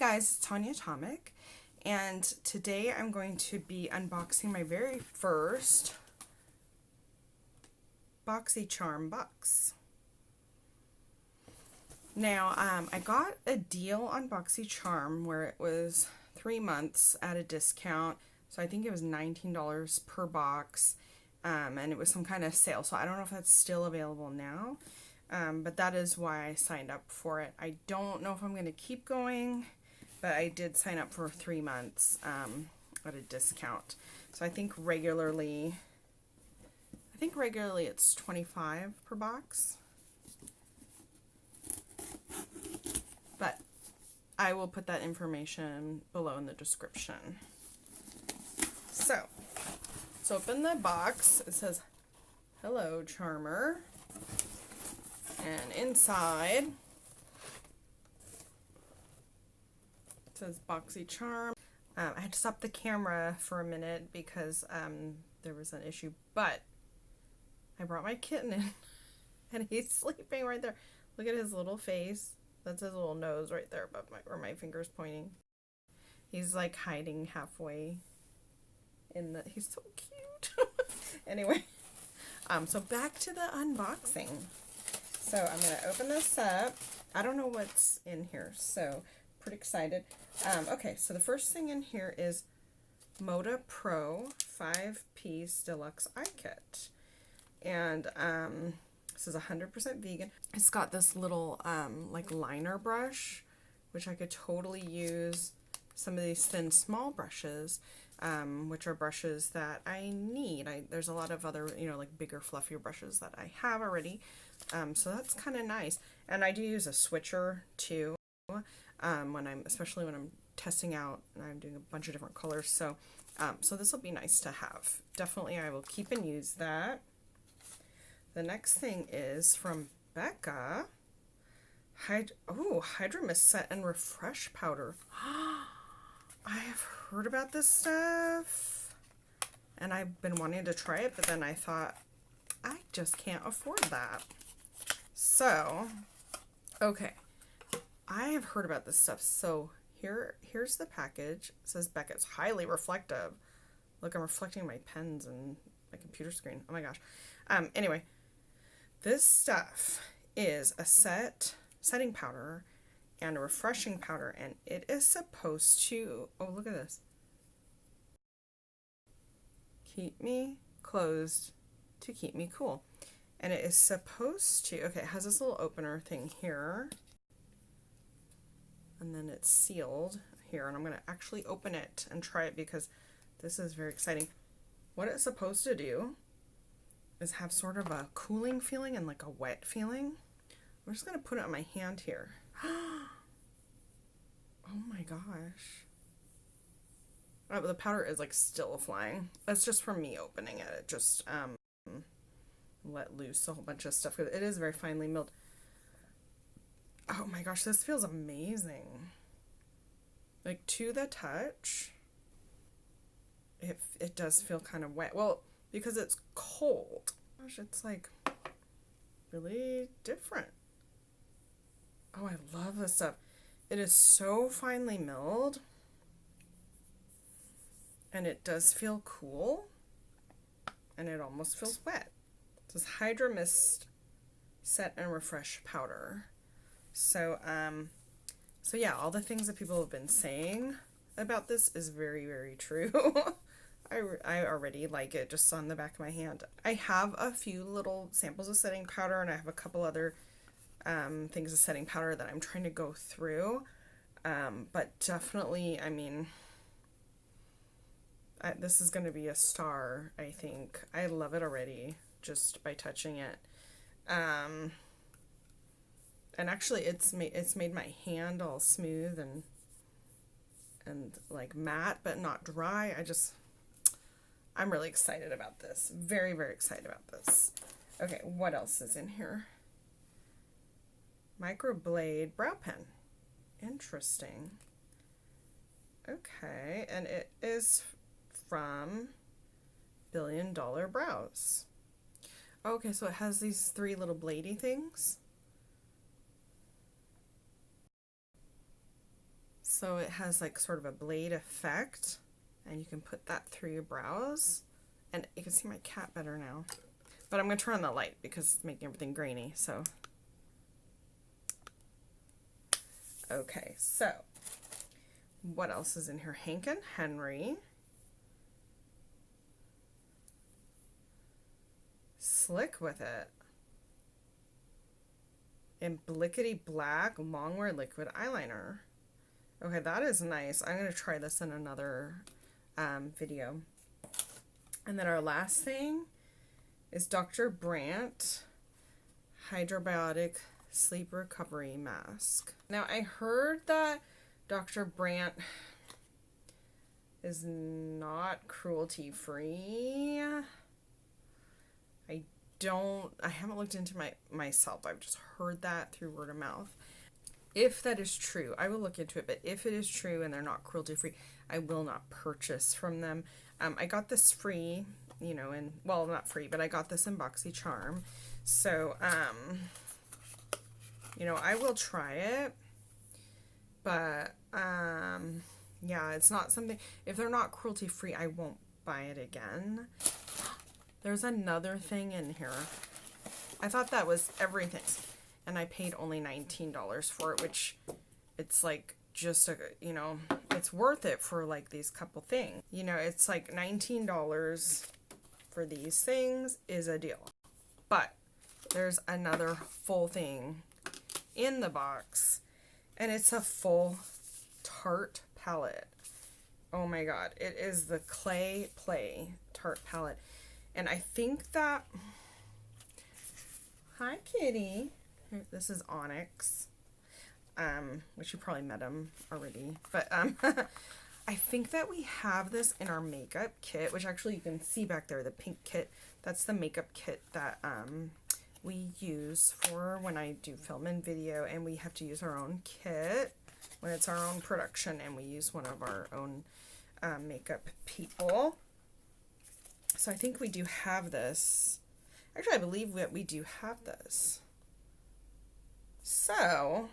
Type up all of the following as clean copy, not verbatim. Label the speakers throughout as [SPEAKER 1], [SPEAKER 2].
[SPEAKER 1] guys, it's Tanya Atomic, and today I'm going to be unboxing my very first BoxyCharm box. Now, I got a deal on BoxyCharm where it was 3 months at a discount, so I think it was $19 per box, and it was some kind of sale, so I don't know if that's still available now. But that is why I signed up for it. I don't know if I'm going to keep going, but I did sign up for 3 months at a discount. So I think regularly it's $25 per box. But I will put that information below in the description. So let's open the box. It says, "Hello, Charmer." And inside, it says BoxyCharm. I had to stop the camera for a minute because there was an issue, but I brought my kitten in, and he's sleeping right there. Look at his little face. That's his little nose right there above where my finger's pointing. He's like hiding halfway in the, he's so cute. Anyway, so back to the unboxing. So I'm going to open this up. I don't know what's in here, so pretty excited. Okay, so the first thing in here is Moda Pro 5-piece deluxe eye kit. And this is 100% vegan. It's got this little like liner brush, which I could totally use. Some of these thin small brushes, which are brushes that I need. There's a lot of other, like bigger, fluffier brushes that I have already. So that's kind of nice. And I do use a switcher too, especially when I'm testing out and I'm doing a bunch of different colors. So, so this will be nice to have. Definitely I will keep and use that. The next thing is from Becca. Hydra Mist Set and Refresh Powder. I have heard about this stuff and I've been wanting to try it, but then I thought I just can't afford that. So, okay, I have heard about this stuff. So here's the package. It says Becca, it's highly reflective. Look, I'm reflecting my pens and my computer screen. Oh my gosh. Anyway, this stuff is a setting powder and a refreshing powder, and it is supposed to, oh, look at this, keep me closed to keep me cool. And it is supposed to, okay, it has this little opener thing here, and then it's sealed here, and I'm going to actually open it and try it because this is very exciting. What it's supposed to do is have sort of a cooling feeling and like a wet feeling. I'm just going to put it on my hand here. Oh my gosh. Oh, the powder is like still flying. That's just from me opening it. It just let loose a whole bunch of stuff. It is very finely milled. Oh my gosh, this feels amazing. Like, to the touch, it does feel kind of wet. Well, because it's cold. Gosh, it's like really different. Oh, I love this stuff. It is so finely milled, and it does feel cool, and it almost feels wet. It says Hydra Mist Set and Refresh Powder. So, so yeah, all the things that people have been saying about this is very, very true. I already like it just on the back of my hand. I have a few little samples of setting powder, and I have a couple other things of setting powder that I'm trying to go through. But definitely, I mean, this is going to be a star, I think. I love it already just by touching it. And actually it's made my hand all smooth and like matte, but not dry. I'm really excited about this. Very, very excited about this. Okay, what else is in here? Microblade brow pen. Interesting. Okay, and it is from Billion Dollar Brows. Okay, so it has these 3 little bladey things. So it has like sort of a blade effect, and you can put that through your brows. And you can see my cat better now. But I'm going to turn on the light because it's making everything grainy. So, okay, so what else is in here? Hank and Henry. Slick with it. And Blickety Black Longwear Liquid Eyeliner. Okay, that is nice. I'm going to try this in another video. And then our last thing is Dr. Brandt Hydrobiotic Sleep Recovery Mask. Now, I heard that Dr. Brandt is not cruelty-free. I haven't looked into myself. I've just heard that through word of mouth. If that is true, I will look into it, but if it is true and they're not cruelty-free, I will not purchase from them. I got this free, you know, and, well, not free, but I got this in BoxyCharm. So, you know, I will try it, but, yeah, it's not something, if they're not cruelty-free, I won't buy it again. There's another thing in here. I thought that was everything, and I paid only $19 for it, which it's like just a, you know, it's worth it for like these couple things. You know, it's like $19 for these things is a deal. But there's another full thing in the box, and it's a full Tarte palette. Oh my god, it is the Clay Play Tarte palette. And I think that, hi kitty, this is Onyx, which you probably met him already, but I think that we have this in our makeup kit, which actually you can see back there, the pink kit. That's the makeup kit that we use for when I do film and video, and we have to use our own kit when it's our own production, and we use one of our own makeup people. So I think we do have this. Actually, I believe that we do have this. So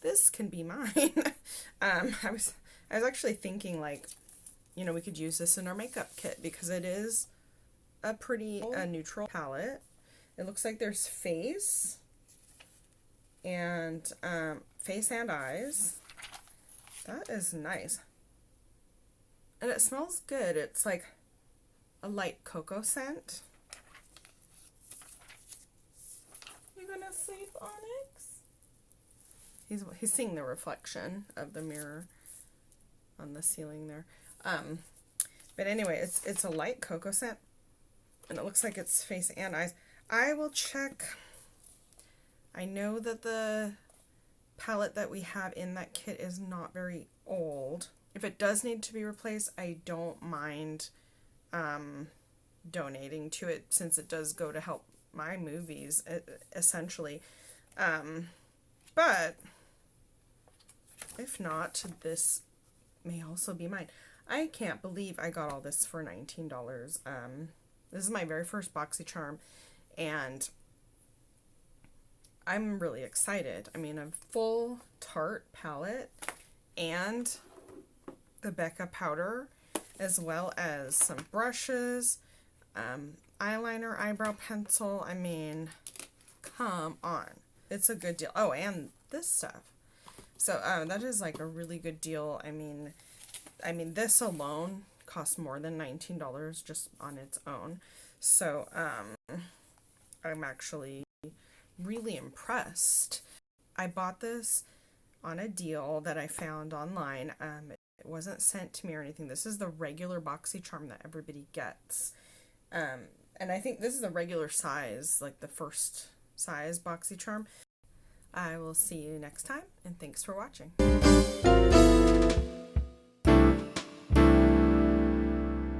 [SPEAKER 1] this can be mine. I was actually thinking, like, you know, we could use this in our makeup kit because it is a pretty neutral palette. It looks like there's face and eyes. That is nice. And it smells good. It's like a light cocoa scent. You gonna sleep, Onyx? He's seeing the reflection of the mirror on the ceiling there. But anyway, it's a light cocoa scent, and it looks like it's face and eyes. I will check. I know that the palette that we have in that kit is not very old. If it does need to be replaced, I don't mind donating to it, since it does go to help my movies, essentially. But if not, this may also be mine. I can't believe I got all this for $19. This is my very first BoxyCharm, and I'm really excited. I mean, a full Tarte palette and the Becca powder, as well as some brushes, eyeliner, eyebrow pencil. I mean, come on. It's a good deal. Oh, and this stuff. So that is like a really good deal. I mean, this alone costs more than $19 just on its own. So I'm actually really impressed. I bought this on a deal that I found online. It wasn't sent to me or anything. This is the regular BoxyCharm that everybody gets. And I think this is the regular size, like the first size BoxyCharm. I will see you next time, and thanks for watching.